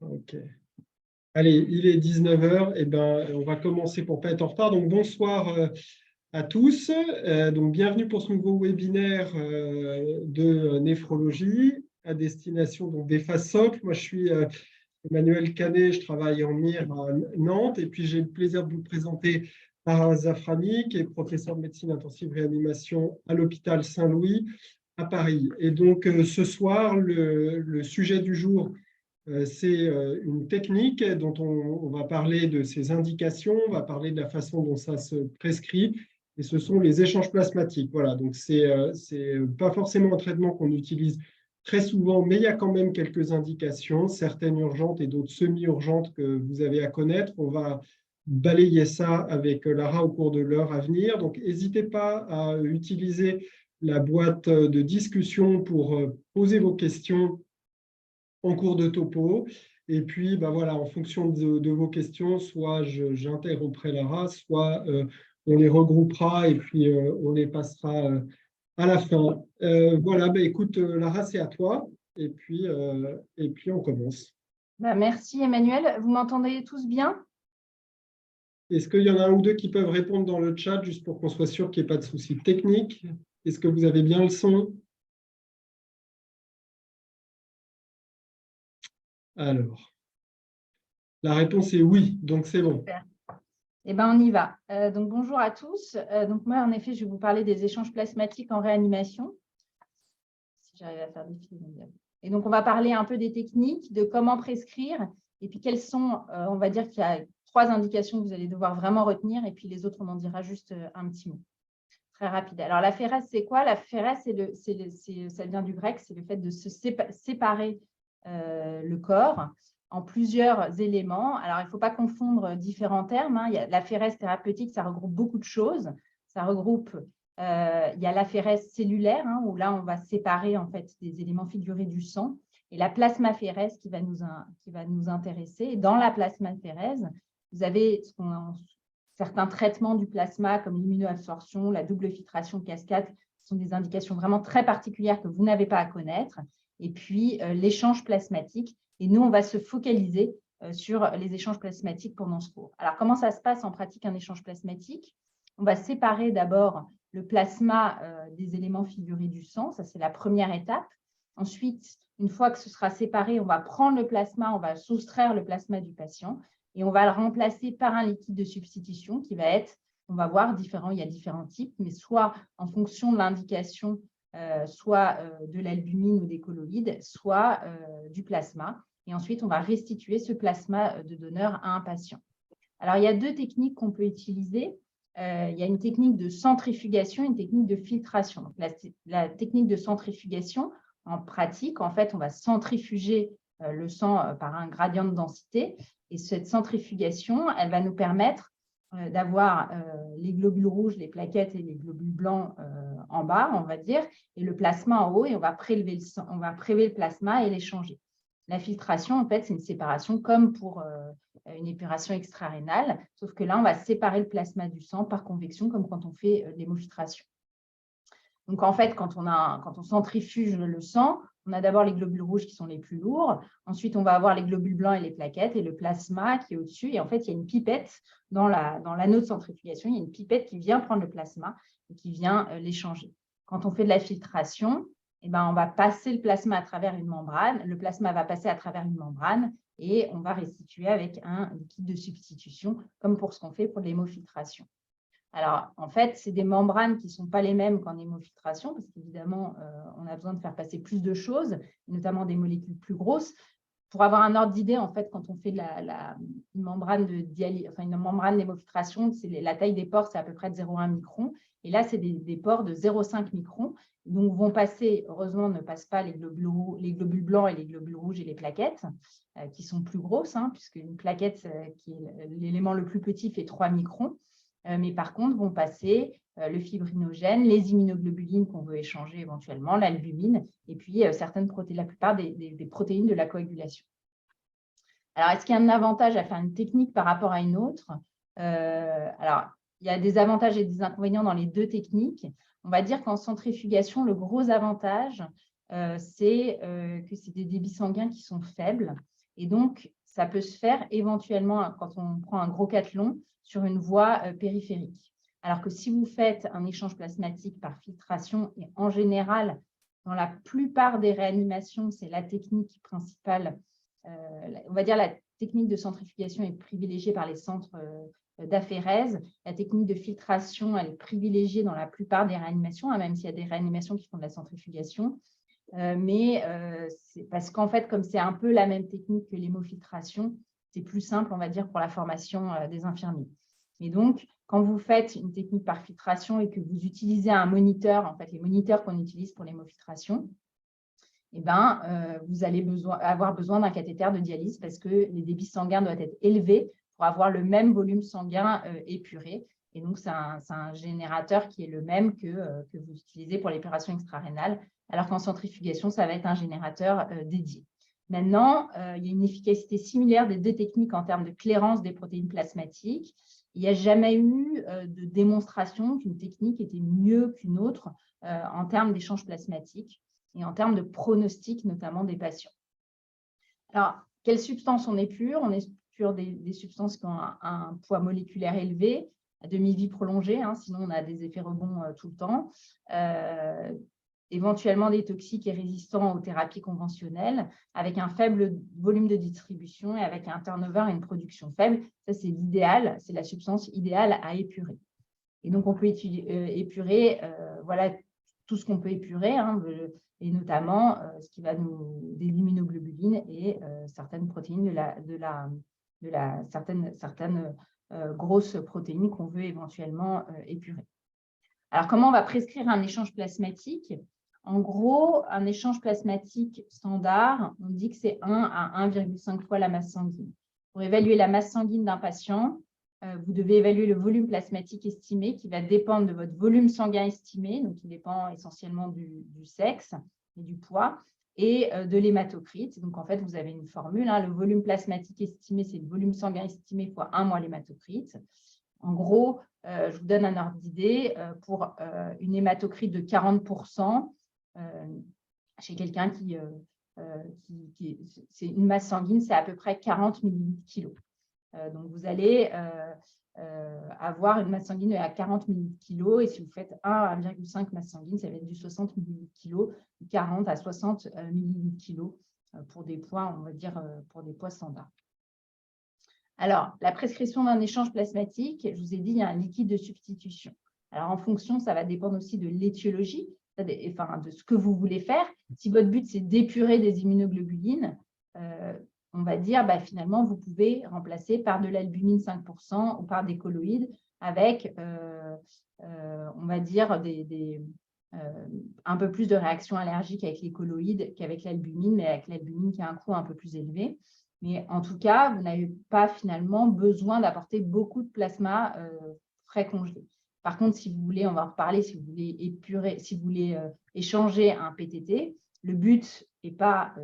Ok. Allez, il est 19h, et ben, on va commencer pour ne pas être en retard. Donc, bonsoir à tous. Donc, bienvenue pour ce nouveau webinaire de néphrologie à destination donc, des FASOC. Moi, je suis Emmanuel Canet, je travaille en MIR à Nantes, et puis j'ai le plaisir de vous présenter Lara Zafrani, qui est professeur de médecine intensive réanimation à l'hôpital Saint-Louis à Paris. Et donc, ce soir, le sujet du jour, c'est une technique dont on va parler de ses indications, on va parler de la façon dont ça se prescrit, et ce sont les échanges plasmatiques. Voilà, donc c'est pas forcément un traitement qu'on utilise très souvent, mais il y a quand même quelques indications, certaines urgentes et d'autres semi-urgentes que vous avez à connaître. On va balayer ça avec Lara au cours de l'heure à venir. Donc, n'hésitez pas à utiliser la boîte de discussion pour poser vos questions en cours de topo. Et puis, ben voilà, en fonction de vos questions, soit j'interromprai Lara, soit on les regroupera et puis on les passera à la fin. Voilà, ben écoute, Lara, c'est à toi. Et puis, on commence. Merci Emmanuel. Vous m'entendez tous bien? Est-ce qu'il y en a un ou deux qui peuvent répondre dans le chat, juste pour qu'on soit sûr qu'il n'y ait pas de soucis techniques? Est-ce que vous avez bien le son? Alors, la réponse est oui, donc c'est bon. Super. Eh ben, on y va. Donc, bonjour à tous. Donc, moi, en effet, je vais vous parler des échanges plasmatiques en réanimation. Si j'arrive à faire des fils. Et donc, on va parler un peu des techniques, de comment prescrire, et puis quelles sont, on va dire qu'il y a 3 indications que vous allez devoir vraiment retenir, et puis les autres, on en dira juste un petit mot. Très rapide. Alors, la phérèse, c'est quoi? La phérèse, ça vient du grec, c'est le fait de se séparer le corps en plusieurs éléments. Alors, il ne faut pas confondre différents termes. Hein. Il y a la phérèse thérapeutique, ça regroupe beaucoup de choses. Ça regroupe, il y a la phérèse cellulaire, hein, où là, on va séparer en fait des éléments figurés du sang, et la plasmaphérèse qui va nous intéresser. Et dans la plasmaphérèse, vous avez certains traitements du plasma comme l'immunoabsorption, la double filtration cascade, sont des indications vraiment très particulières que vous n'avez pas à connaître. Et puis, l'échange plasmatique. Et nous, on va se focaliser sur les échanges plasmatiques pendant ce cours. Alors, comment ça se passe en pratique un échange plasmatique? On va séparer d'abord le plasma des éléments figurés du sang. Ça, c'est la première étape. Ensuite, une fois que ce sera séparé, on va prendre le plasma, on va soustraire le plasma du patient et on va le remplacer par un liquide de substitution qui va être, on va voir, différent. Il y a différents types, mais soit en fonction de l'indication, soit de l'albumine ou des colloïdes, soit du plasma. Et ensuite, on va restituer ce plasma de donneur à un patient. Alors, il y a 2 techniques qu'on peut utiliser. Il y a une technique de centrifugation et une technique de filtration. Donc, la technique de centrifugation, en pratique, en fait, on va centrifuger le sang par un gradient de densité. Et cette centrifugation, elle va nous permettre d'avoir les globules rouges, les plaquettes et les globules blancs en bas, on va dire, et le plasma en haut, et on va prélever le plasma et l'échanger. La filtration, en fait, c'est une séparation comme pour une épuration extra-rénale, sauf que là, on va séparer le plasma du sang par convection, comme quand on fait l'hémofiltration. Donc, en fait, quand on centrifuge le sang, on a d'abord les globules rouges qui sont les plus lourds. Ensuite, on va avoir les globules blancs et les plaquettes et le plasma qui est au-dessus. Et en fait, il y a une pipette dans l'anneau de centrifugation. Il y a une pipette qui vient prendre le plasma et qui vient l'échanger. Quand on fait de la filtration, eh ben, on va passer le plasma à travers une membrane. Le plasma va passer à travers une membrane et on va restituer avec un liquide de substitution, comme pour ce qu'on fait pour l'hémofiltration. Alors, en fait, c'est des membranes qui ne sont pas les mêmes qu'en hémofiltration, parce qu'évidemment, on a besoin de faire passer plus de choses, notamment des molécules plus grosses. Pour avoir un ordre d'idée, en fait, quand on fait une membrane de dialyse, enfin une membrane d'hémofiltration, la taille des pores, c'est à peu près de 0,1 micron. Et là, c'est des pores de 0,5 micron. Donc, vont passer, heureusement, ne passent pas les globules blancs et les globules rouges et les plaquettes, qui sont plus grosses, hein, puisque une plaquette, qui est l'élément le plus petit, fait 3 microns. Mais par contre, vont passer le fibrinogène, les immunoglobulines qu'on veut échanger éventuellement, l'albumine, et puis certaines protéines, la plupart des protéines de la coagulation. Alors, est-ce qu'il y a un avantage à faire une technique par rapport à une autre? Alors, il y a des avantages et des inconvénients dans les 2 techniques. On va dire qu'en centrifugation, le gros avantage, c'est que c'est des débits sanguins qui sont faibles Et donc, ça peut se faire éventuellement quand on prend un gros cathlon sur une voie périphérique. Alors que si vous faites un échange plasmatique par filtration, et en général, dans la plupart des réanimations, c'est la technique principale, on va dire la technique de centrifugation est privilégiée par les centres d'aphérèse. La technique de filtration, elle est privilégiée dans la plupart des réanimations, même s'il y a des réanimations qui font de la centrifugation. Mais c'est parce qu'en fait, comme c'est un peu la même technique que l'hémofiltration, c'est plus simple, on va dire, pour la formation des infirmiers. Et donc, quand vous faites une technique par filtration et que vous utilisez un moniteur, en fait, les moniteurs qu'on utilise pour l'hémofiltration, eh ben, vous allez avoir besoin d'un cathéter de dialyse parce que les débits sanguins doivent être élevés pour avoir le même volume sanguin épuré. Et donc, c'est un générateur qui est le même que vous utilisez pour l'épuration extra-rénale, alors qu'en centrifugation, ça va être un générateur dédié. Maintenant, il y a une efficacité similaire des deux techniques en termes de clairance des protéines plasmatiques. Il n'y a jamais eu de démonstration qu'une technique était mieux qu'une autre en termes d'échange plasmatique et en termes de pronostic, notamment des patients. Alors, quelles substances on épure? On épure des substances qui ont un poids moléculaire élevé, à demi-vie prolongée, sinon on a des effets rebonds tout le temps. Éventuellement des toxiques et résistants aux thérapies conventionnelles, avec un faible volume de distribution et avec un turnover et une production faible. Ça, c'est l'idéal, c'est la substance idéale à épurer. Et donc, on peut épurer voilà, tout ce qu'on peut épurer, et notamment ce qui va des immunoglobulines et certaines protéines certaines grosses protéines qu'on veut éventuellement épurer. Alors, comment on va prescrire un échange plasmatique? En gros, un échange plasmatique standard, on dit que c'est 1 à 1,5 fois la masse sanguine. Pour évaluer la masse sanguine d'un patient, vous devez évaluer le volume plasmatique estimé qui va dépendre de votre volume sanguin estimé, donc qui dépend essentiellement du sexe et du poids, et de l'hématocrite. Donc, en fait, vous avez une formule. Le volume plasmatique estimé, c'est le volume sanguin estimé fois 1 moins l'hématocrite. En gros, je vous donne un ordre d'idée. Pour une hématocrite de 40%, chez quelqu'un c'est une masse sanguine, c'est à peu près 40 millilitres-kg. Donc, vous allez avoir une masse sanguine à 40 millilitres-kg et si vous faites 1 à 1,5 masse sanguine, ça va être du 60 millilitres-kg, 40 à 60 millilitres-kg pour des poids, on va dire, pour des poids standards. Alors, la prescription d'un échange plasmatique, je vous ai dit, il y a un liquide de substitution. Alors, en fonction, ça va dépendre aussi de l'étiologie, enfin, de ce que vous voulez faire. Si votre but, c'est d'épurer des immunoglobulines, on va dire, finalement, vous pouvez remplacer par de l'albumine 5% ou par des colloïdes avec, on va dire, un peu plus de réactions allergiques avec les colloïdes qu'avec l'albumine, mais avec l'albumine qui a un coût un peu plus élevé. Mais en tout cas, vous n'avez pas finalement besoin d'apporter beaucoup de plasma frais congelé. Par contre, si vous voulez, on va en reparler, si vous voulez épurer, si vous voulez échanger un PTT, le but n'est pas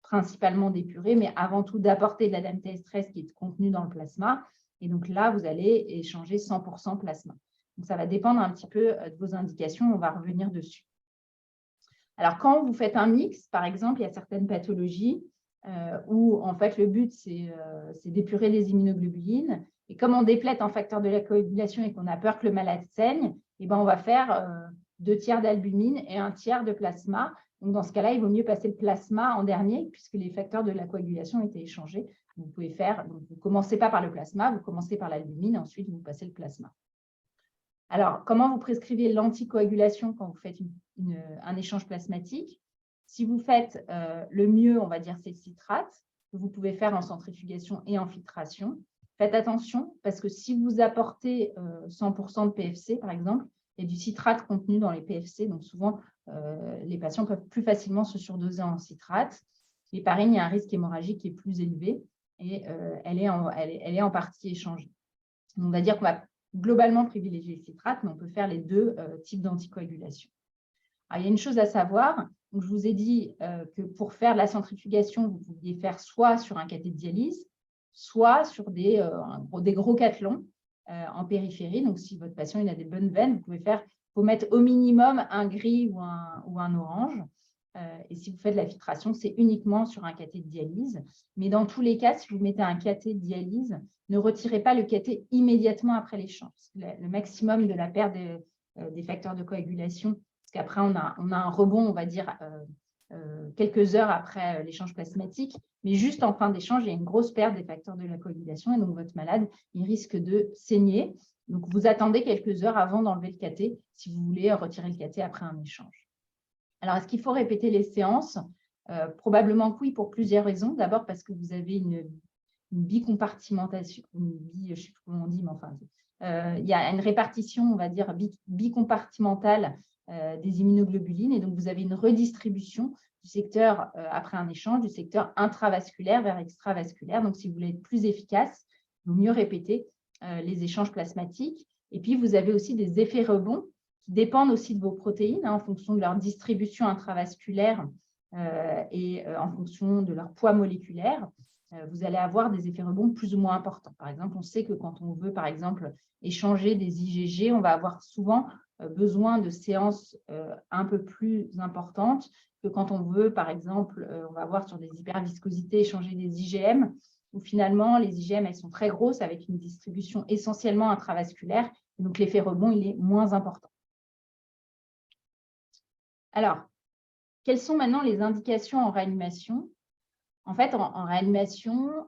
principalement d'épurer, mais avant tout d'apporter de la DMT-stress qui est contenue dans le plasma. Et donc là, vous allez échanger 100% plasma. Donc, ça va dépendre un petit peu de vos indications. On va revenir dessus. Alors, quand vous faites un mix, par exemple, il y a certaines pathologies où, en fait, le but, c'est d'épurer les immunoglobulines. Et comme on déplète en facteur de la coagulation et qu'on a peur que le malade saigne, on va faire 2 tiers d'albumine et 1 tiers de plasma. Donc, dans ce cas-là, il vaut mieux passer le plasma en dernier puisque les facteurs de la coagulation étaient échangés. Vous pouvez faire, donc vous ne commencez pas par le plasma, vous commencez par l'albumine, ensuite vous passez le plasma. Alors, comment vous prescrivez l'anticoagulation quand vous faites un échange plasmatique? Si vous faites le mieux, on va dire, c'est le citrate, que vous pouvez faire en centrifugation et en filtration. Faites attention parce que si vous apportez 100% de PFC, par exemple, il y a du citrate contenu dans les PFC, donc souvent, les patients peuvent plus facilement se surdoser en citrate. Et pareil, il y a un risque hémorragique qui est plus élevé et elle est en partie échangée. On va dire qu'on va globalement privilégier le citrate, mais on peut faire les deux types d'anticoagulation. Il y a une chose à savoir, donc je vous ai dit que pour faire de la centrifugation, vous pouviez faire soit sur un cathé de dialyse, soit sur des gros cathlons en périphérie. Donc, si votre patient il a des bonnes veines, vous pouvez mettre au minimum un gris ou un orange. Et si vous faites de la filtration, c'est uniquement sur un cathé de dialyse. Mais dans tous les cas, si vous mettez un cathé de dialyse, ne retirez pas le cathé immédiatement après l'échange. Le maximum de la perte des facteurs de coagulation, parce qu'après, on a un rebond, on va dire, quelques heures après l'échange plasmatique, mais juste en fin d'échange, il y a une grosse perte des facteurs de la coagulation et donc votre malade, il risque de saigner. Donc, vous attendez quelques heures avant d'enlever le cathé si vous voulez retirer le cathé après un échange. Alors, est-ce qu'il faut répéter les séances? Probablement que oui, pour plusieurs raisons. D'abord parce que vous avez une bicompartimentation, je ne sais plus comment on dit, mais enfin, il y a une répartition, on va dire, bicompartimentale des immunoglobulines, et donc vous avez une redistribution du secteur, après un échange, du secteur intravasculaire vers extravasculaire. Donc, si vous voulez être plus efficace, il vaut mieux répéter les échanges plasmatiques. Et puis, vous avez aussi des effets rebonds qui dépendent aussi de vos protéines en fonction de leur distribution intravasculaire et en fonction de leur poids moléculaire. Vous allez avoir des effets rebonds plus ou moins importants. Par exemple, on sait que quand on veut, par exemple, échanger des IgG, on va avoir souvent besoin de séances un peu plus importantes que quand on veut, par exemple, on va avoir sur des hyperviscosités échanger des IgM, où finalement, les IgM, elles sont très grosses avec une distribution essentiellement intravasculaire. Et donc, l'effet rebond, il est moins important. Alors, quelles sont maintenant les indications en réanimation? En fait, en réanimation,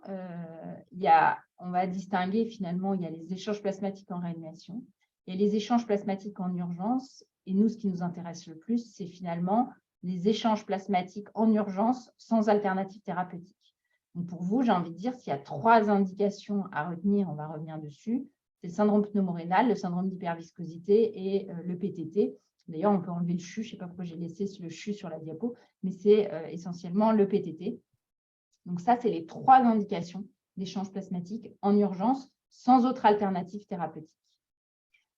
on va distinguer finalement, il y a les échanges plasmatiques en réanimation, il y a les échanges plasmatiques en urgence, et nous, ce qui nous intéresse le plus, c'est finalement les échanges plasmatiques en urgence sans alternative thérapeutique. Donc pour vous, j'ai envie de dire, s'il y a 3 indications à retenir, on va revenir dessus, c'est le syndrome pneumorénal, le syndrome d'hyperviscosité et le PTT. D'ailleurs, on peut enlever le CHU, je ne sais pas pourquoi j'ai laissé le CHU sur la diapo, mais c'est essentiellement le PTT. Donc ça, c'est les 3 indications d'échange plasmatique en urgence sans autre alternative thérapeutique.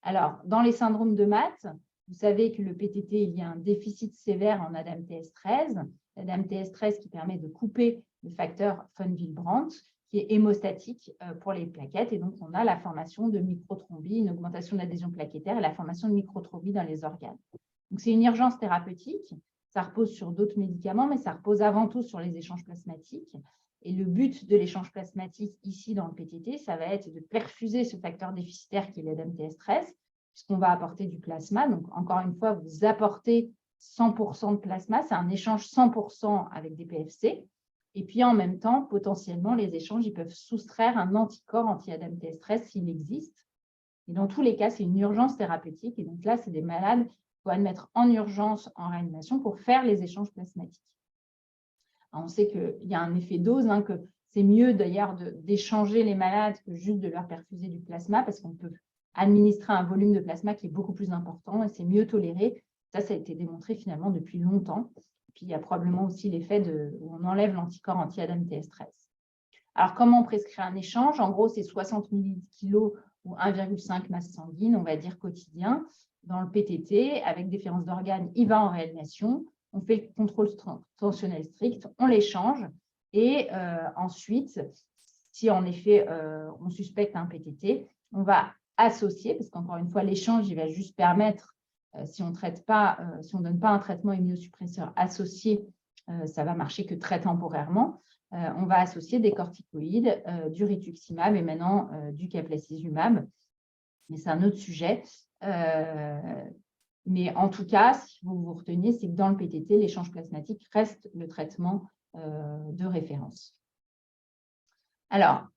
Alors, dans les syndromes de MAT, vous savez que le PTT, il y a un déficit sévère en ADAMTS13, l'ADAMTS13 qui permet de couper le facteur von Willebrand, qui est hémostatique pour les plaquettes. Et donc, on a la formation de microthrombie, une augmentation de l'adhésion plaquettaire et la formation de microthrombie dans les organes. Donc, c'est une urgence thérapeutique. Ça repose sur d'autres médicaments, mais ça repose avant tout sur les échanges plasmatiques. Et le but de l'échange plasmatique ici dans le PTT, ça va être de perfuser ce facteur déficitaire qui est l'ADAMTS13, puisqu'on va apporter du plasma. Donc, encore une fois, vous apportez 100% de plasma. C'est un échange 100% avec des PFC. Et puis, en même temps, potentiellement, les échanges, ils peuvent soustraire un anticorps anti-ADAMTS13 s'il existe. Et dans tous les cas, c'est une urgence thérapeutique. Et donc là, c'est des malades qu'il faut admettre en urgence en réanimation pour faire les échanges plasmatiques. Alors, on sait qu'il y a un effet dose, que c'est mieux d'ailleurs d'échanger les malades que juste de leur perfuser du plasma parce qu'on peut administrer un volume de plasma qui est beaucoup plus important et c'est mieux toléré. Ça a été démontré finalement depuis longtemps. Puis, il y a probablement aussi l'effet où on enlève l'anticorps anti-ADAMTS13. Alors, comment on prescrit un échange? En gros, c'est 60 ml/kg ou 1,5 masse sanguine, on va dire quotidien, dans le PTT, avec déférence d'organes, il va en réanimation. On fait le contrôle tensionnel strict, on l'échange. Et ensuite, si en effet on suspecte un PTT, on va associer, parce qu'encore une fois, l'échange, il va juste permettre, si on ne donne pas un traitement immunosuppresseur associé, ça va marcher que très temporairement. On va associer des corticoïdes, du rituximab et maintenant du caplacizumab. Mais c'est un autre sujet. Mais en tout cas, si vous vous reteniez, c'est que dans le PTT, l'échange plasmatique reste le traitement de référence. Alors,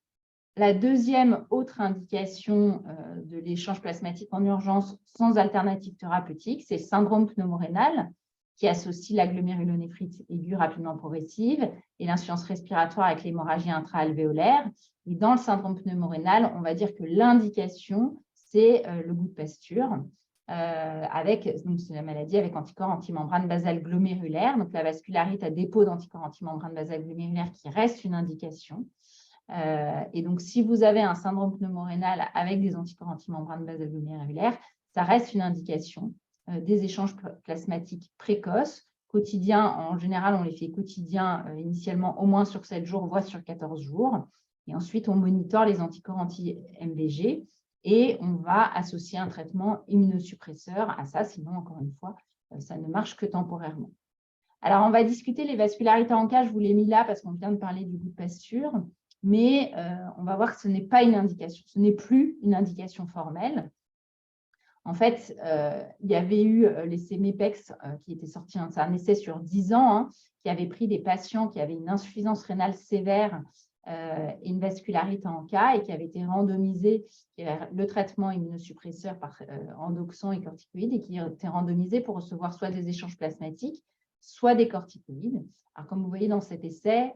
la deuxième autre indication de l'échange plasmatique en urgence sans alternative thérapeutique, c'est le syndrome pneumorénal qui associe la glomérulonéphrite aiguë rapidement progressive et l'insuffisance respiratoire avec l'hémorragie intra-alvéolaire. Et dans le syndrome pneumorénal, on va dire que l'indication, c'est le goût de pasture. C'est la maladie avec anticorps antimembrane basale glomérulaire. Donc, la vascularite à dépôt d'anticorps antimembrane basale glomérulaire qui reste une indication. Et donc, si vous avez un syndrome pneumorénal avec des anticorps antimembrane basale glomérulaire, ça reste une indication des échanges plasmatiques précoces, quotidiens. En général, on les fait quotidiens initialement au moins sur 7 jours, voire sur 14 jours. Et ensuite, on monitore les anticorps anti-MBG. Et on va associer un traitement immunosuppresseur à ça, sinon, encore une fois, ça ne marche que temporairement. Alors, on va discuter les vascularités en cas, je vous l'ai mis là parce qu'on vient de parler du goût de pasture, mais on va voir que ce n'est pas une indication, ce n'est plus une indication formelle. En fait, il y avait eu l'essai MEPEX qui était sorti, c'est un essai sur 10 ans, qui avait pris des patients qui avaient une insuffisance rénale sévère et une vascularité en cas et qui avait été randomisés vers le traitement immunosuppresseur par endoxan et corticoïdes et qui était randomisé pour recevoir soit des échanges plasmatiques, soit des corticoïdes. Alors, comme vous voyez dans cet essai,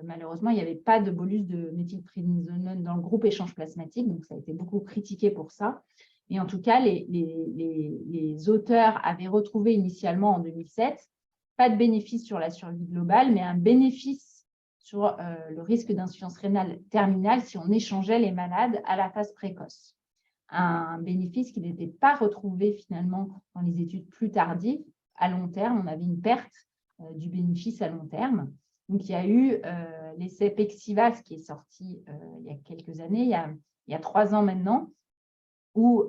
malheureusement, il n'y avait pas de bolus de méthylprédnisolone dans le groupe échange plasmatique, donc ça a été beaucoup critiqué pour ça. Et en tout cas, les auteurs avaient retrouvé initialement en 2007 pas de bénéfice sur la survie globale, mais un bénéfice sur le risque d'insuffisance rénale terminale si on échangeait les malades à la phase précoce. Un bénéfice qui n'était pas retrouvé finalement dans les études plus tardives. À long terme, on avait une perte du bénéfice à long terme. Donc, il y a eu l'essai Pexivas qui est sorti il y a quelques années, il y a 3 ans maintenant, où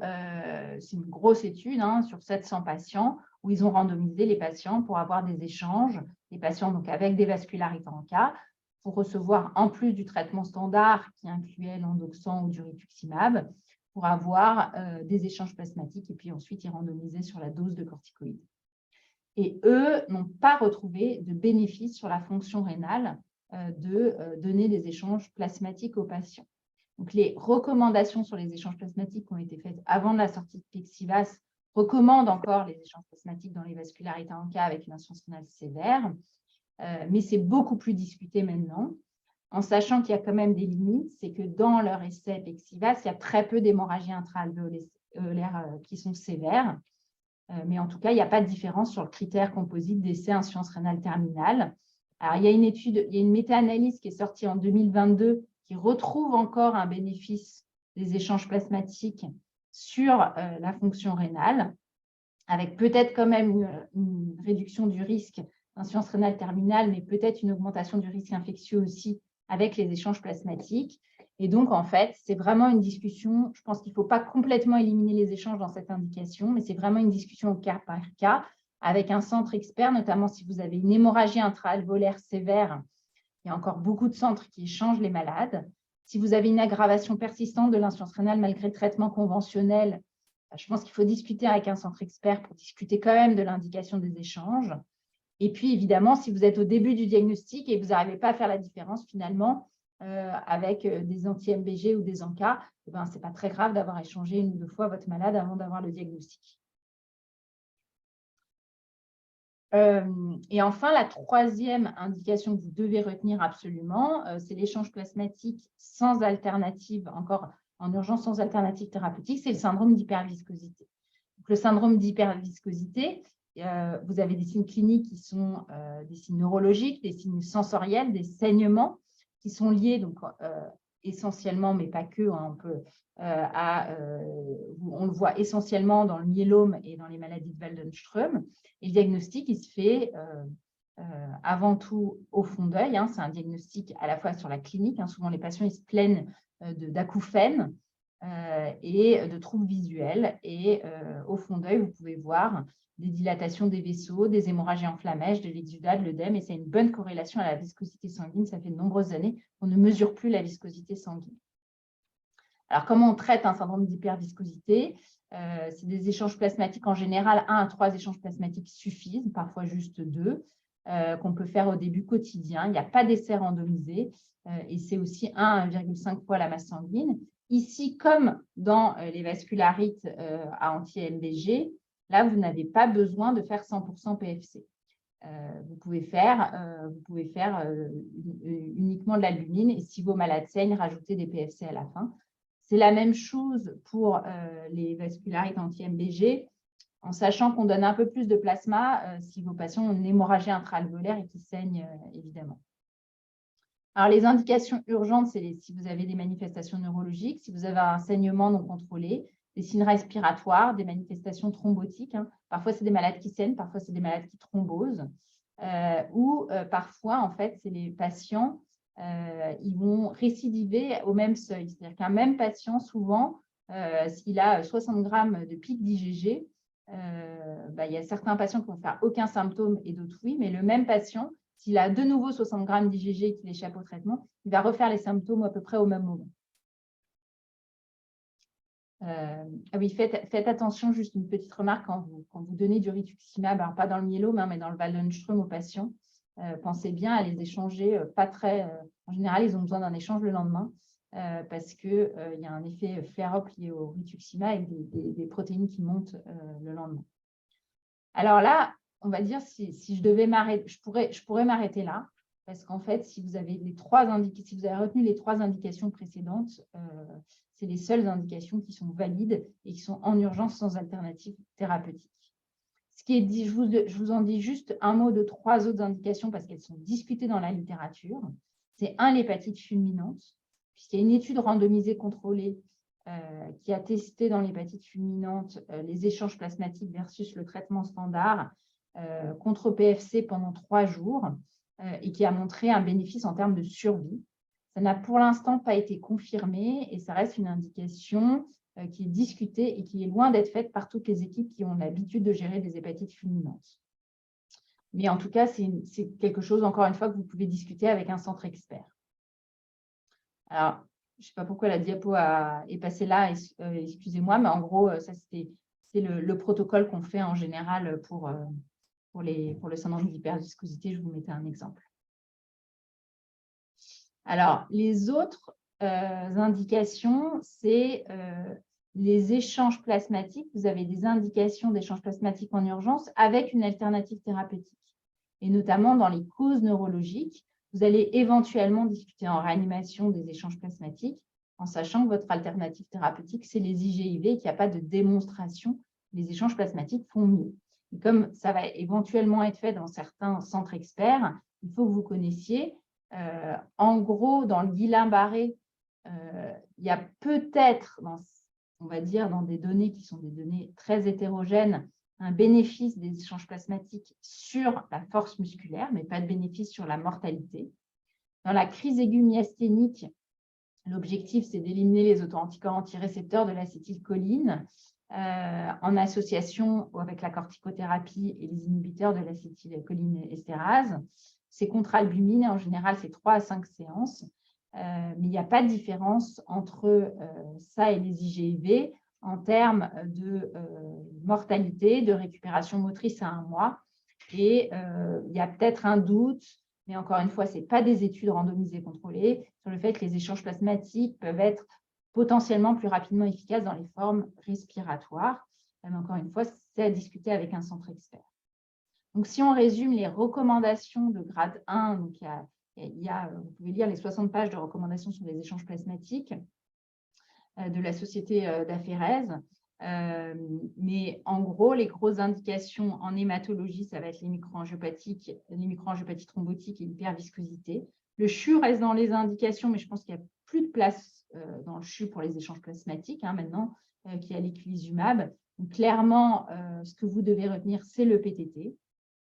c'est une grosse étude sur 700 patients, où ils ont randomisé les patients pour avoir des échanges, les patients donc avec des vascularités en cas, pour recevoir en plus du traitement standard qui incluait l'endoxan ou du rituximab, pour avoir des échanges plasmatiques et puis ensuite ils randomisaient sur la dose de corticoïdes. Et eux n'ont pas retrouvé de bénéfice sur la fonction rénale de donner des échanges plasmatiques aux patients. Donc, les recommandations sur les échanges plasmatiques qui ont été faites avant la sortie de Pexivas recommandent encore les échanges plasmatiques dans les vascularités en cas avec une insuffisance rénale sévère, mais c'est beaucoup plus discuté maintenant, en sachant qu'il y a quand même des limites, c'est que dans leur essai Pexivas, il y a très peu d'hémorragies intra-alvéolaires qui sont sévères, mais en tout cas, il n'y a pas de différence sur le critère composite d'essai insuffisance rénale terminale. Alors, il y a une étude, il y a une méta-analyse qui est sortie en 2022 qui retrouve encore un bénéfice des échanges plasmatiques sur la fonction rénale, avec peut-être quand même une réduction du risque d'insuffisance rénale terminale, mais peut-être une augmentation du risque infectieux aussi avec les échanges plasmatiques. Et donc, en fait, c'est vraiment une discussion. Je pense qu'il ne faut pas complètement éliminer les échanges dans cette indication, mais c'est vraiment une discussion au cas par cas avec un centre expert, notamment si vous avez une hémorragie intra-alvéolaire sévère. Il y a encore beaucoup de centres qui échangent les malades. Si vous avez une aggravation persistante de l'insuffisance rénale malgré le traitement conventionnel, je pense qu'il faut discuter avec un centre expert pour discuter quand même de l'indication des échanges. Et puis, évidemment, si vous êtes au début du diagnostic et vous n'arrivez pas à faire la différence finalement avec des anti-MBG ou des ANCA, ce n'est pas très grave d'avoir échangé 1 ou 2 fois votre malade avant d'avoir le diagnostic. Et enfin, la 3e indication que vous devez retenir absolument, c'est l'échange plasmatique sans alternative, encore en urgence sans alternative thérapeutique, c'est le syndrome d'hyperviscosité. Le syndrome d'hyperviscosité, vous avez des signes cliniques qui sont des signes neurologiques, des signes sensoriels, des saignements qui sont liés donc, essentiellement, mais pas que, on le voit essentiellement dans le myélome et dans les maladies de Waldenström. Et le diagnostic, il se fait avant tout au fond d'œil. C'est un diagnostic à la fois sur la clinique. Souvent, les patients ils se plaignent d'acouphènes et de troubles visuels. Et au fond d'œil, vous pouvez voir des dilatations des vaisseaux, des hémorragies en flamèche, de l'exudate, de l'œdème. Et c'est une bonne corrélation à la viscosité sanguine. Ça fait de nombreuses années qu'on ne mesure plus la viscosité sanguine. Alors, comment on traite un syndrome d'hyperviscosité? C'est des échanges plasmatiques en général, 1 à 3 échanges plasmatiques suffisent, parfois juste 2, qu'on peut faire au début quotidien. Il n'y a pas d'essai randomisé et c'est aussi 1 à 1,5 fois la masse sanguine. Ici, comme dans les vascularites à anti-MBG, là, vous n'avez pas besoin de faire 100% PFC. Vous pouvez faire uniquement de l'albumine et si vos malades saignent, rajouter des PFC à la fin. C'est la même chose pour les vascularites anti-MBG, en sachant qu'on donne un peu plus de plasma si vos patients ont une hémorragie intra-alvéolaire et qui saignent, évidemment. Alors, les indications urgentes, c'est si vous avez des manifestations neurologiques, si vous avez un saignement non contrôlé, des signes respiratoires, des manifestations thrombotiques. Parfois, c'est des malades qui saignent, parfois, c'est des malades qui thrombosent. Ou parfois, en fait, c'est les patients ils vont récidiver au même seuil. C'est-à-dire qu'un même patient, souvent, s'il a 60 grammes de pic d'IgG, il y a certains patients qui vont faire aucun symptôme et d'autres oui, mais le même patient, s'il a de nouveau 60 grammes d'IgG et qu'il échappe au traitement, il va refaire les symptômes à peu près au même moment. Ah oui, faites attention, juste une petite remarque, quand vous donnez du rituximab, alors pas dans le myélome, mais dans le Waldenström aux patients, pensez bien à les échanger, pas très… en général, ils ont besoin d'un échange le lendemain parce qu'il y a un effet flare-up lié au rituximab et des protéines qui montent le lendemain. Alors là, on va dire, si je devais m'arrêter, je pourrais m'arrêter là, parce qu'en fait, si vous avez retenu les 3 indications précédentes, c'est les seules indications qui sont valides et qui sont en urgence sans alternative thérapeutique. Ce qui est dit, je vous en dis juste un mot de 3 autres indications parce qu'elles sont discutées dans la littérature. C'est l'hépatite fulminante, puisqu'il y a une étude randomisée contrôlée qui a testé dans l'hépatite fulminante les échanges plasmatiques versus le traitement standard contre PFC pendant 3 jours et qui a montré un bénéfice en termes de survie. Ça n'a pour l'instant pas été confirmé et ça reste une indication qui est discutée et qui est loin d'être faite par toutes les équipes qui ont l'habitude de gérer des hépatites fulminantes. Mais en tout cas, c'est quelque chose, encore une fois, que vous pouvez discuter avec un centre expert. Alors, je ne sais pas pourquoi la diapo est passée là, excusez-moi, mais en gros, ça c'est le protocole qu'on fait en général pour le syndrome d'hyperviscosité. Je vous mettais un exemple. Alors, les autres indications, c'est les échanges plasmatiques. Vous avez des indications d'échanges plasmatiques en urgence avec une alternative thérapeutique. Et notamment dans les causes neurologiques, vous allez éventuellement discuter en réanimation des échanges plasmatiques en sachant que votre alternative thérapeutique, c'est les IgIV et qu'il n'y a pas de démonstration. Les échanges plasmatiques font mieux. Et comme ça va éventuellement être fait dans certains centres experts, il faut que vous connaissiez. En gros, dans le Guillain-Barré, il y a peut-être, on va dire, dans des données qui sont des données très hétérogènes, un bénéfice des échanges plasmatiques sur la force musculaire, mais pas de bénéfice sur la mortalité. Dans la crise aiguë myasthénique, l'objectif, c'est d'éliminer les autoanticorps antirécepteurs de l'acétylcholine en association avec la corticothérapie et les inhibiteurs de l'acétylcholine estérase. C'est contre albumine et en général, c'est 3 à 5 séances. Mais il n'y a pas de différence entre ça et les IgIV en termes de mortalité, de récupération motrice à 1 mois. Et il y a peut-être un doute, mais encore une fois, ce n'est pas des études randomisées contrôlées, sur le fait que les échanges plasmatiques peuvent être potentiellement plus rapidement efficaces dans les formes respiratoires. Mais encore une fois, c'est à discuter avec un centre expert. Donc, si on résume les recommandations de grade 1, donc vous pouvez lire les 60 pages de recommandations sur les échanges plasmatiques de la société d'Aphérèse. Mais en gros, les grosses indications en hématologie, ça va être les microangiopathies thrombotiques et l'hyperviscosité. Le CHU reste dans les indications, mais je pense qu'il n'y a plus de place dans le CHU pour les échanges plasmatiques maintenant, qui est à l'éculizumab. Donc, clairement, ce que vous devez retenir, c'est le PTT,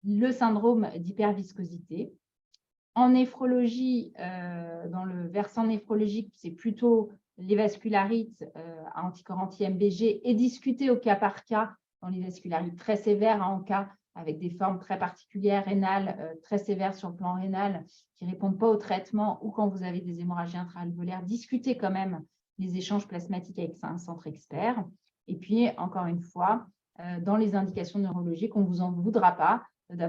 le syndrome d'hyperviscosité. En néphrologie, dans le versant néphrologique, c'est plutôt les vascularites à anticorps anti-MBG et discuter au cas par cas dans les vascularites très sévères en cas avec des formes très particulières rénales, très sévères sur le plan rénal qui ne répondent pas au traitement ou quand vous avez des hémorragies intra-alvéolaires, discutez quand même les échanges plasmatiques avec un centre expert. Et puis, encore une fois, dans les indications neurologiques, on ne vous en voudra pas de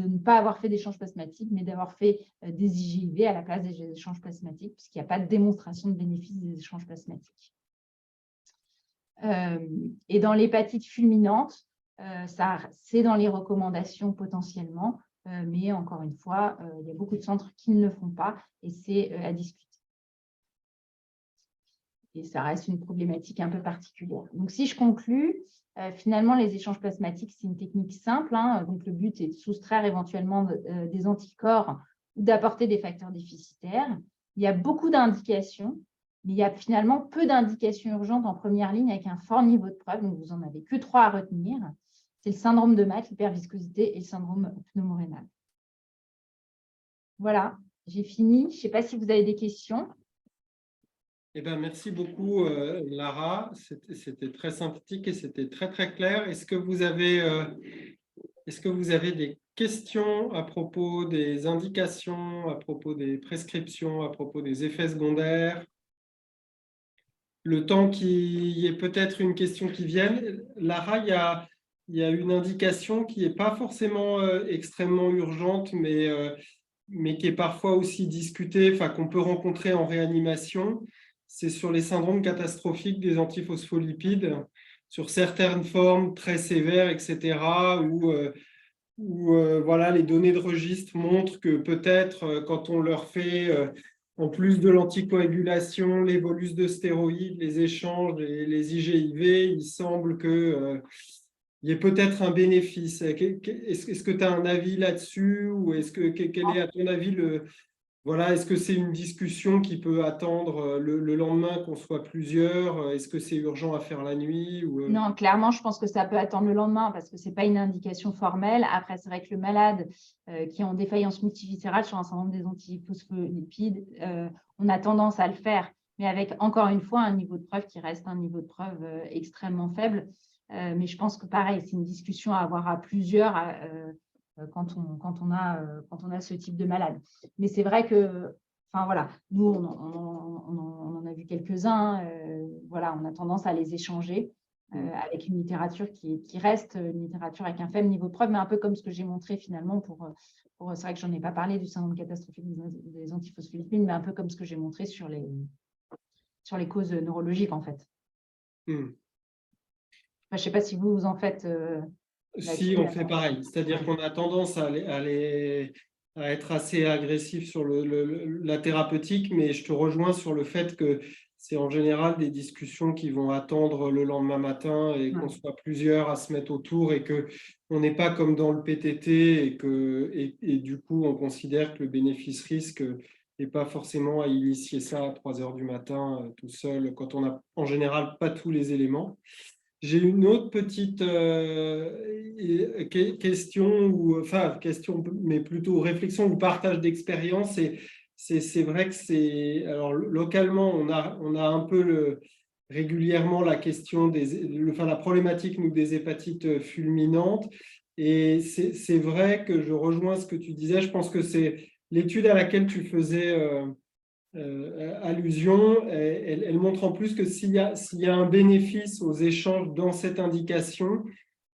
ne pas avoir fait d'échanges plasmatiques, mais d'avoir fait des IgIV à la place des échanges plasmatiques, puisqu'il n'y a pas de démonstration de bénéfice des échanges plasmatiques. Et dans l'hépatite fulminante, c'est dans les recommandations potentiellement, mais encore une fois, il y a beaucoup de centres qui ne le font pas et c'est à discuter. Et ça reste une problématique un peu particulière. Donc, si je conclus, finalement, les échanges plasmatiques, c'est une technique simple. Donc, le but est de soustraire éventuellement des anticorps ou d'apporter des facteurs déficitaires. Il y a beaucoup d'indications, mais il y a finalement peu d'indications urgentes en première ligne avec un fort niveau de preuve. Donc, vous n'en avez que 3 à retenir. C'est le syndrome de Matt, l'hyperviscosité et le syndrome pneumorénal. Voilà, j'ai fini. Je ne sais pas si vous avez des questions. Eh ben, merci beaucoup, Lara. C'était très synthétique et c'était très, très clair. Est-ce que vous avez des questions à propos des indications, à propos des prescriptions, à propos des effets secondaires? Le temps qu'il y ait peut-être une question qui vienne. Lara, il y a une indication qui n'est pas forcément extrêmement urgente, mais qui est parfois aussi discutée, enfin, qu'on peut rencontrer en réanimation. C'est sur les syndromes catastrophiques des antiphospholipides, sur certaines formes très sévères, etc., où voilà, les données de registre montrent que peut-être quand on leur fait, en plus de l'anticoagulation, les bolus de stéroïdes, les échanges et les IGIV, il semble que il y ait peut-être un bénéfice. Est-ce que tu as un avis là-dessus ou quel est à ton avis voilà, est-ce que c'est une discussion qui peut attendre le lendemain qu'on soit plusieurs? Est-ce que c'est urgent à faire la nuit Non, clairement, je pense que ça peut attendre le lendemain parce que ce n'est pas une indication formelle. Après, c'est vrai que le malade qui est en défaillance multiviscérale sur un syndrome des antiphospholipides, on a tendance à le faire, mais avec, encore une fois, un niveau de preuve qui reste un niveau de preuve extrêmement faible. Mais je pense que, pareil, c'est une discussion à avoir à plusieurs quand on a ce type de malade. Mais c'est vrai que, enfin voilà, nous, on en a vu quelques-uns. Voilà, on a tendance à les échanger avec une littérature qui reste une littérature avec un faible niveau de preuve, mais un peu comme ce que j'ai montré finalement c'est vrai que je n'en ai pas parlé du syndrome catastrophique des antiphospholipides, mais un peu comme ce que j'ai montré sur les causes neurologiques en fait. Enfin, je ne sais pas si vous en faites. Si, on fait pareil. C'est-à-dire qu'on a tendance à être assez agressif sur la thérapeutique, mais je te rejoins sur le fait que c'est en général des discussions qui vont attendre le lendemain matin et qu'on soit plusieurs à se mettre autour et qu'on n'est pas comme dans le PTT et du coup, on considère que le bénéfice-risque n'est pas forcément à initier ça à 3 heures du matin tout seul quand on n'a en général pas tous les éléments. J'ai une autre petite question, mais plutôt réflexion ou partage d'expérience. C'est vrai que alors localement, on a un peu régulièrement la question la problématique des hépatites fulminantes. Et c'est vrai que je rejoins ce que tu disais. Je pense que c'est l'étude à laquelle tu faisais allusion, elle montre en plus que s'il y a un bénéfice aux échanges dans cette indication,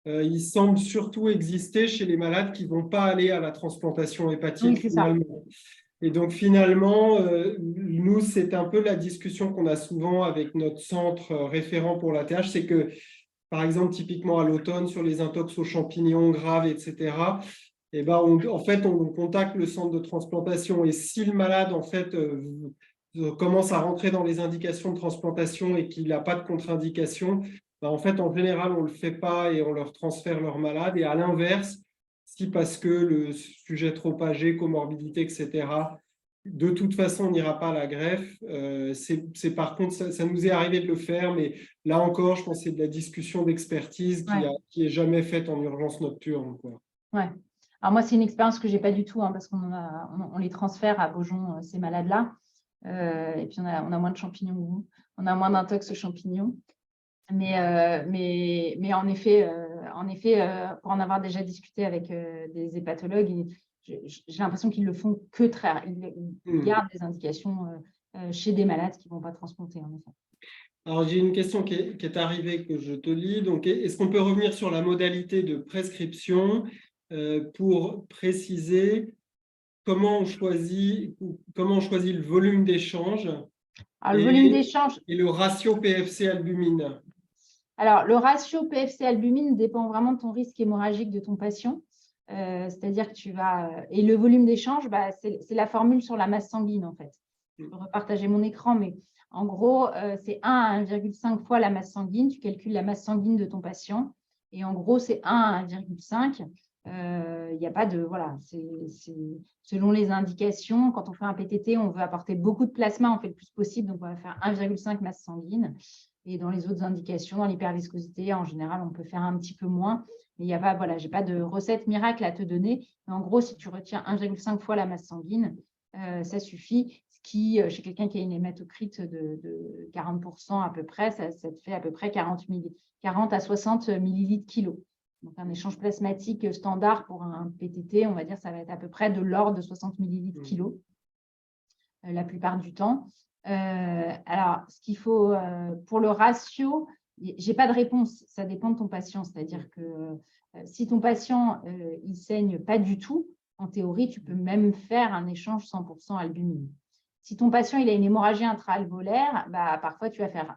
il semble surtout exister chez les malades qui ne vont pas aller à la transplantation hépatique finalement. Et donc finalement, nous, c'est un peu la discussion qu'on a souvent avec notre centre référent pour l'ATH, c'est que par exemple, typiquement à l'automne, sur les intox aux champignons graves, etc., eh ben, en fait, on contacte le centre de transplantation. Et si le malade, en fait, commence à rentrer dans les indications de transplantation et qu'il n'a pas de contre-indication, ben, en fait, en général, on ne le fait pas et on leur transfère leur malade. Et à l'inverse, si parce que le sujet trop âgé, comorbidité, etc., de toute façon, on n'ira pas à la greffe. C'est par contre, ça nous est arrivé de le faire, mais là encore, je pense que c'est de la discussion d'expertise qui est jamais faite en urgence nocturne, quoi. Ouais. Alors moi, c'est une expérience que je n'ai pas du tout, parce qu'on les transfère à Beaujon, ces malades-là. Et puis, on a moins de champignons que vous. On a moins d'intox aux champignons. Mais en effet, pour en avoir déjà discuté avec des hépatologues, j'ai l'impression qu'ils le font que très rare. Ils gardent des indications chez des malades qui ne vont pas transplanter, en effet. Alors, j'ai une question qui est arrivée que je te lis. Donc, est-ce qu'on peut revenir sur la modalité de prescription pour préciser comment on choisit le volume d'échange le volume d'échange et le ratio PFC-albumine? Alors, le ratio PFC-albumine dépend vraiment de ton risque hémorragique de ton patient. C'est-à-dire que tu vas… Et le volume d'échange, c'est la formule sur la masse sanguine, en fait. Je peux repartager mon écran, mais en gros, c'est 1 à 1,5 fois la masse sanguine. Tu calcules la masse sanguine de ton patient. Et en gros, c'est 1 à 1,5. Il n'y a pas de… Voilà, c'est selon les indications. Quand on fait un PTT, on veut apporter beaucoup de plasma, on fait le plus possible. Donc, on va faire 1,5 masse sanguine. Et dans les autres indications, dans l'hyperviscosité, en général, on peut faire un petit peu moins. Mais il n'y a pas, voilà, je n'ai pas de recette miracle à te donner. Mais en gros, si tu retiens 1,5 fois la masse sanguine, ça suffit. Ce qui, chez quelqu'un qui a une hématocrite de 40% à peu près, ça te fait à peu près 40 à 60 millilitres kilo. Donc, un échange plasmatique standard pour un PTT, on va dire, ça va être à peu près de l'ordre de 60 millilitres kilo la plupart du temps. Alors, ce qu'il faut pour le ratio, je n'ai pas de réponse, ça dépend de ton patient. C'est-à-dire que si ton patient il ne saigne pas du tout, en théorie, tu peux même faire un échange 100% albumine. Si ton patient il a une hémorragie intra-alvéolaire, bah, parfois tu vas faire.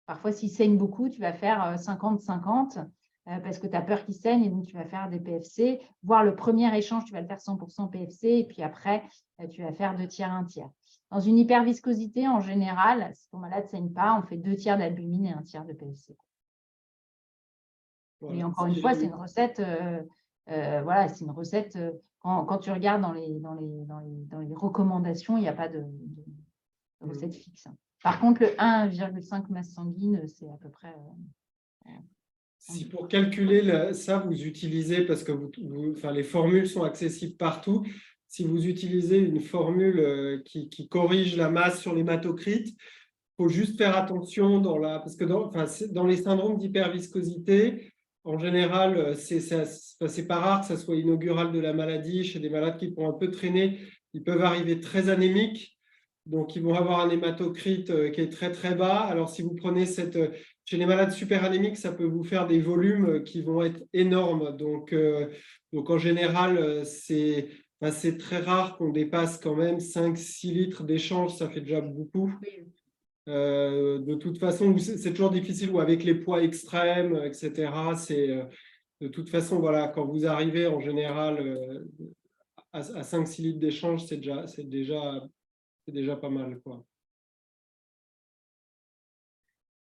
Parfois, s'il saigne beaucoup, tu vas faire 50-50 parce que tu as peur qu'il saigne et donc tu vas faire des PFC. Voire le premier échange, tu vas le faire 100% PFC et puis après, tu vas faire 2 tiers, 1 tiers. Dans une hyperviscosité, en général, si ton malade ne saigne pas, on fait 2 tiers d'albumine et 1 tiers de PFC. Voilà. Et encore une fois, c'est une recette. Voilà, c'est une recette. Quand tu regardes dans les recommandations, il n'y a pas de recette fixe. Par contre, le 1,5 masse sanguine, c'est à peu près… Si pour calculer ça, vous utilisez, parce que les formules sont accessibles partout, si vous utilisez une formule qui corrige la masse sur l'hématocrite, il faut juste faire attention parce que dans les syndromes d'hyperviscosité, en général, c'est pas rare que ça soit inaugural de la maladie. Chez des malades qui pourront un peu traîner, ils peuvent arriver très anémiques. Donc, ils vont avoir un hématocrite qui est très, très bas. Alors, si vous prenez chez les malades super anémiques, ça peut vous faire des volumes qui vont être énormes. Donc en général, c'est très rare qu'on dépasse quand même 5-6 litres d'échange. Ça fait déjà beaucoup. De toute façon, c'est toujours difficile ou avec les poids extrêmes, etc. De toute façon, voilà, quand vous arrivez en général à 5-6 litres d'échange, c'est déjà pas mal, quoi.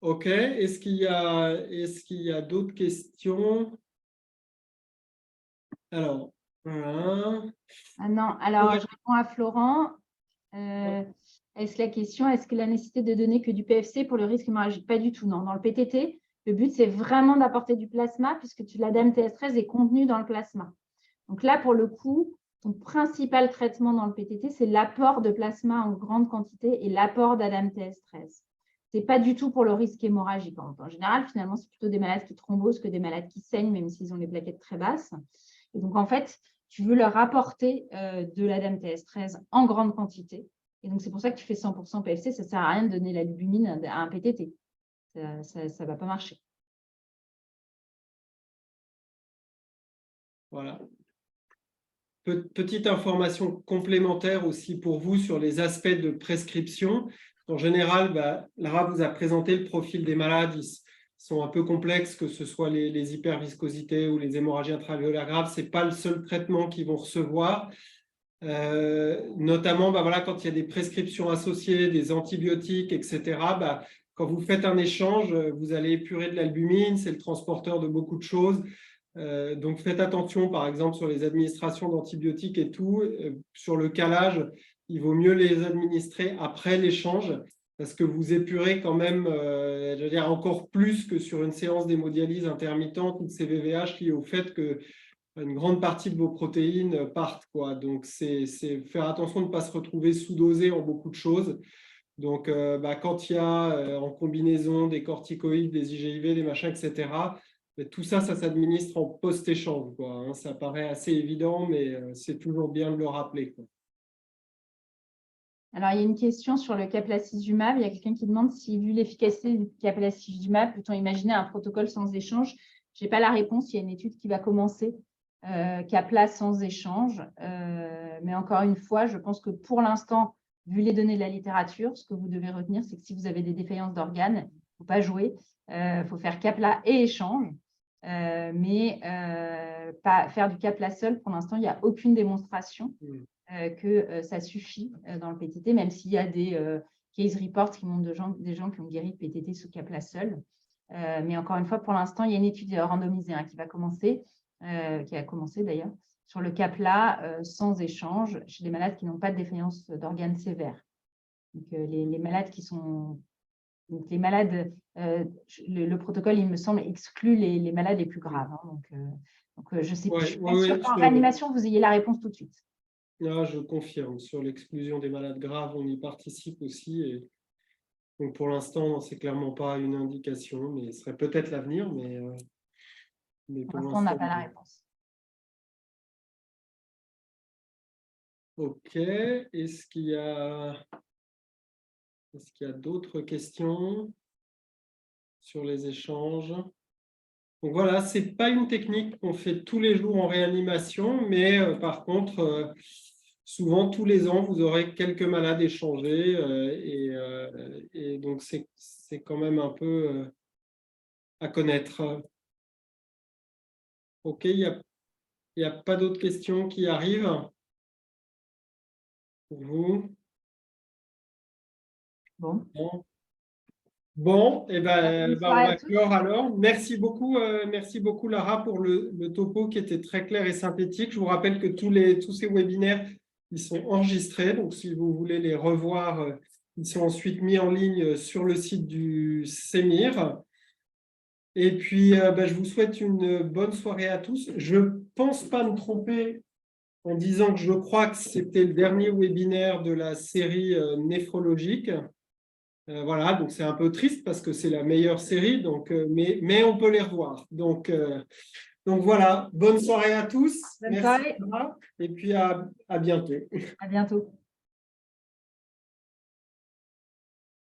OK. Est-ce qu'il y a d'autres questions? Alors, voilà. Ah non, alors je réponds à Florent. Est-ce que la nécessité de donner que du PFC pour le risque hémorragique? Pas du tout, non. Dans le PTT, le but, c'est vraiment d'apporter du plasma puisque l'ADAMTS13 est contenu dans le plasma. Donc là, pour le coup, ton principal traitement dans le PTT, c'est l'apport de plasma en grande quantité et l'apport d'ADAMTS13. Ce n'est pas du tout pour le risque hémorragique. En général, finalement, c'est plutôt des malades qui thrombosent que des malades qui saignent, même s'ils ont les plaquettes très basses. Et donc, en fait, tu veux leur apporter de l'ADAMTS13 en grande quantité. Et donc, c'est pour ça que tu fais 100% PFC. Ça ne sert à rien de donner l'albumine à un PTT. Ça ne va pas marcher. Voilà. Petite information complémentaire aussi pour vous sur les aspects de prescription. En général, Lara vous a présenté le profil des malades. Ils sont un peu complexes, que ce soit les hyperviscosités ou les hémorragies intra-alvéolaires graves. Ce n'est pas le seul traitement qu'ils vont recevoir. Notamment, voilà, quand il y a des prescriptions associées, des antibiotiques, etc. Quand vous faites un échange, vous allez épurer de l'albumine. C'est le transporteur de beaucoup de choses. Donc, faites attention, par exemple, sur les administrations d'antibiotiques et tout. Sur le calage, il vaut mieux les administrer après l'échange parce que vous épurez quand même, je veux dire, encore plus que sur une séance d'hémodialyse intermittente ou de CVVH liée au fait que une grande partie de vos protéines partent, quoi. Donc, c'est faire attention de ne pas se retrouver sous-dosé en beaucoup de choses. Donc, quand il y a en combinaison des corticoïdes, des IGIV, des machins, etc., tout ça, ça s'administre en post-échange, quoi, hein. Ça paraît assez évident, mais c'est toujours bien de le rappeler, quoi. Alors, il y a une question sur le caplacizumab. Il y a quelqu'un qui demande si, vu l'efficacité du caplacizumab, peut-on imaginer un protocole sans échange? Je n'ai pas la réponse. Il y a une étude qui va commencer, Capla sans échange. Mais encore une fois, je pense que pour l'instant, vu les données de la littérature, ce que vous devez retenir, c'est que si vous avez des défaillances d'organes, il ne faut pas jouer. Il faut faire Capla et échange. Mais pas faire du Capla seul. Pour l'instant, il n'y a aucune démonstration que ça suffit dans le PTT, même s'il y a des case reports qui montrent des gens qui ont guéri de PTT sous Capla seul. Mais encore une fois, pour l'instant, il y a une étude randomisée qui a commencé d'ailleurs, sur le Capla sans échange chez les malades qui n'ont pas de défaillance d'organes sévères. Donc, les malades qui sont… Donc, les malades, le protocole, il me semble, exclut les malades les plus graves. Donc, je ne suis pas sûre qu'en réanimation, vous ayez la réponse tout de suite. Ah, je confirme, sur l'exclusion des malades graves, on y participe aussi. Et donc pour l'instant, c'est clairement pas une indication, mais ce serait peut-être l'avenir, mais Pour pour l'instant, on n'a l'instant. pas la réponse. OK. Est-ce qu'il y a d'autres questions sur les échanges? Donc voilà, ce n'est pas une technique qu'on fait tous les jours en réanimation, mais par contre, souvent tous les ans, vous aurez quelques malades échangés et donc c'est quand même un peu à connaître. OK, il y a pas d'autres questions qui arrivent pour vous? Bon. Non. Bon, Bonne on soirée à va tous. clore alors. Merci beaucoup Lara pour le topo qui était très clair et synthétique. Je vous rappelle que tous ces webinaires, ils sont enregistrés. Donc, si vous voulez les revoir, ils sont ensuite mis en ligne sur le site du CEMIR. Et puis, je vous souhaite une bonne soirée à tous. Je ne pense pas me tromper en disant que je crois que c'était le dernier webinaire de la série néphrologique. Voilà, donc c'est un peu triste parce que c'est la meilleure série, mais on peut les revoir. Donc voilà, bonne soirée à tous. Bonne Merci soirée. Sarah, et puis à bientôt. À bientôt.